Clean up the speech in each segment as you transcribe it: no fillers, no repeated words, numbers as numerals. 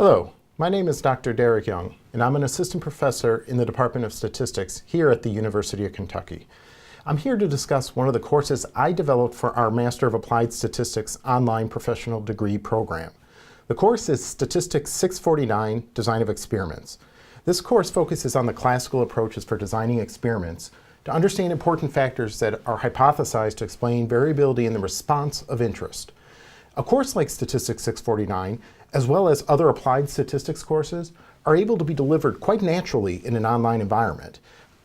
Hello, my name is Dr. Derek Young, and I'm an assistant professor in the Department of Statistics here at the University of Kentucky. I'm here to discuss one of the courses I developed for our Master of Applied Statistics online professional degree program. The course is Statistics 649, Design of Experiments. This course focuses on the classical approaches for designing experiments to understand important factors that are hypothesized to explain variability in the response of interest. A course like Statistics 649, as well as other applied statistics courses, are able to be delivered quite naturally in an online environment.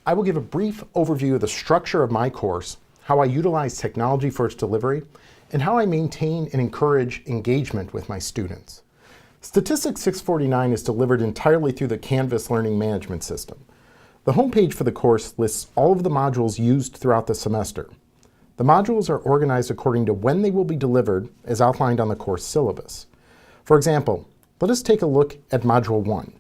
I will give a brief overview of the structure of my course, how I utilize technology for its delivery, and how I maintain and encourage engagement with my students. Statistics 649 is delivered entirely through the Canvas learning management system. The homepage for the course lists all of the modules used throughout the semester. The modules are organized according to when they will be delivered, as outlined on the course syllabus. For example, let us take a look at Module 1.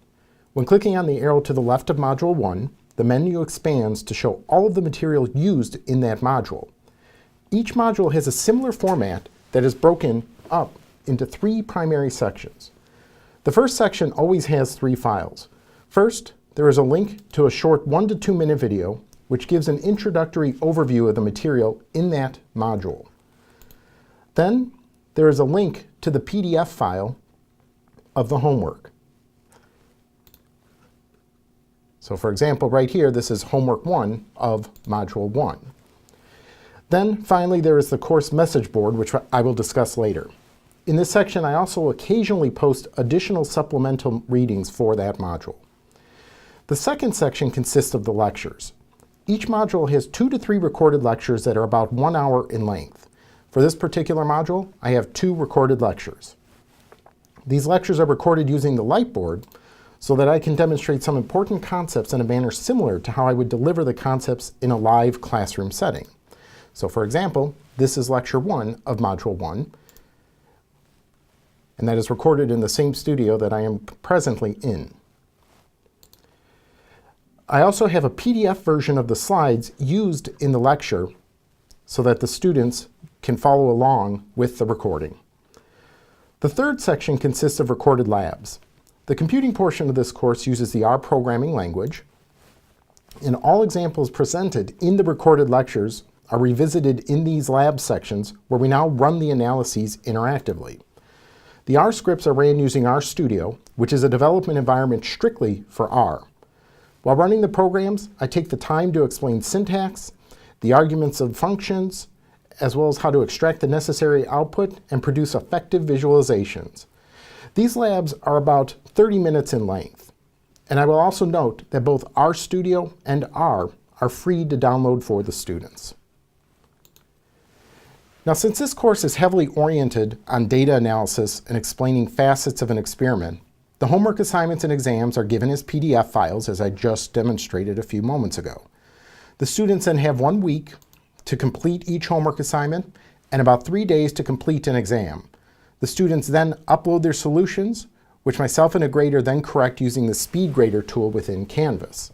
When clicking on the arrow to the left of Module 1, the menu expands to show all of the material used in that module. Each module has a similar format that is broken up into 3 primary sections. The first section always has 3 files. First, there is a link to a short 1 to 2 minute video which gives an introductory overview of the material in that module. Then there is a link to the PDF file of the homework. So for example, right here, this is Homework 1 of Module 1. Then finally, there is the course message board, which I will discuss later. In this section, I also occasionally post additional supplemental readings for that module. The second section consists of the lectures. Each module has 2 to 3 recorded lectures that are about 1 hour in length. For this particular module, I have 2 recorded lectures. These lectures are recorded using the Lightboard so that I can demonstrate some important concepts in a manner similar to how I would deliver the concepts in a live classroom setting. So for example, this is Lecture 1 of Module 1, and that is recorded in the same studio that I am presently in. I also have a PDF version of the slides used in the lecture so that the students can follow along with the recording. The third section consists of recorded labs. The computing portion of this course uses the R programming language, and all examples presented in the recorded lectures are revisited in these lab sections where we now run the analyses interactively. The R scripts are ran using RStudio, which is a development environment strictly for R. While running the programs, I take the time to explain syntax, the arguments of functions, as well as how to extract the necessary output and produce effective visualizations. These labs are about 30 minutes in length. And I will also note that both RStudio and R are free to download for the students. Now, since this course is heavily oriented on data analysis and explaining facets of an experiment, the homework assignments and exams are given as PDF files, as I just demonstrated a few moments ago. The students then have 1 week to complete each homework assignment and about 3 days to complete an exam. The students then upload their solutions, which myself and a grader then correct using the SpeedGrader tool within Canvas.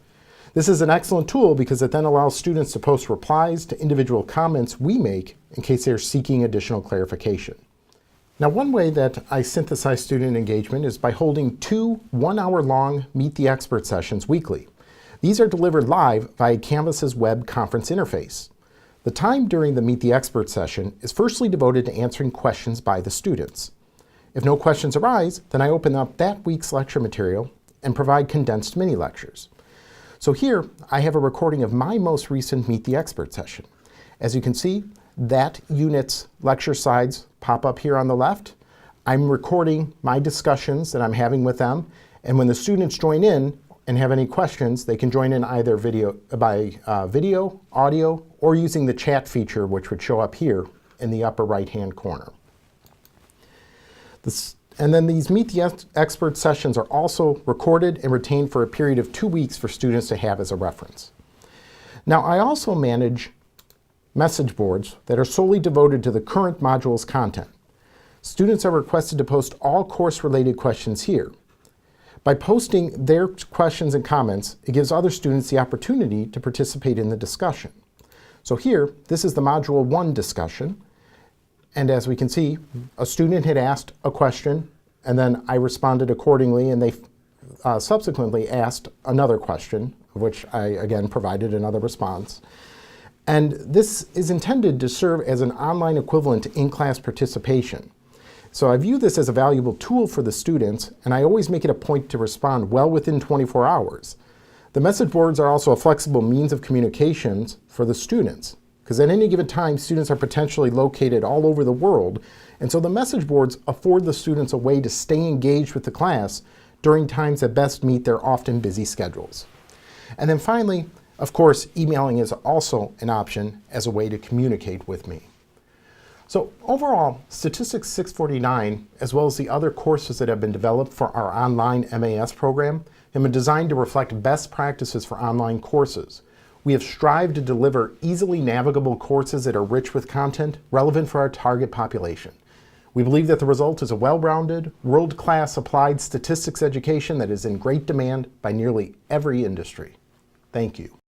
This is an excellent tool because it then allows students to post replies to individual comments we make in case they're seeking additional clarification. Now, one way that I synthesize student engagement is by holding 2 one-hour-long Meet the Expert sessions weekly. These are delivered live via Canvas's web conference interface. The time during the Meet the Expert session is firstly devoted to answering questions by the students. If no questions arise, then I open up that week's lecture material and provide condensed mini-lectures. So here, I have a recording of my most recent Meet the Expert session. As you can see, that unit's lecture slides pop up here on the left. I'm recording my discussions that I'm having with them, and when the students join in and have any questions, they can join in either video, audio, or using the chat feature, which would show up here in the upper right-hand corner. And then these Meet the Expert sessions are also recorded and retained for a period of 2 weeks for students to have as a reference. Now, I also manage message boards that are solely devoted to the current module's content. Students are requested to post all course-related questions here. By posting their questions and comments, it gives other students the opportunity to participate in the discussion. So here, this is the Module 1 discussion, and as we can see, a student had asked a question and then I responded accordingly, and they subsequently asked another question, of which I again provided another response. And this is intended to serve as an online equivalent to in-class participation. So I view this as a valuable tool for the students, and I always make it a point to respond well within 24 hours. The message boards are also a flexible means of communications for the students, because at any given time, students are potentially located all over the world, and so the message boards afford the students a way to stay engaged with the class during times that best meet their often busy schedules. And then finally, of course, emailing is also an option as a way to communicate with me. So overall, Statistics 649, as well as the other courses that have been developed for our online MAS program, have been designed to reflect best practices for online courses. We have strived to deliver easily navigable courses that are rich with content relevant for our target population. We believe that the result is a well-rounded, world-class applied statistics education that is in great demand by nearly every industry. Thank you.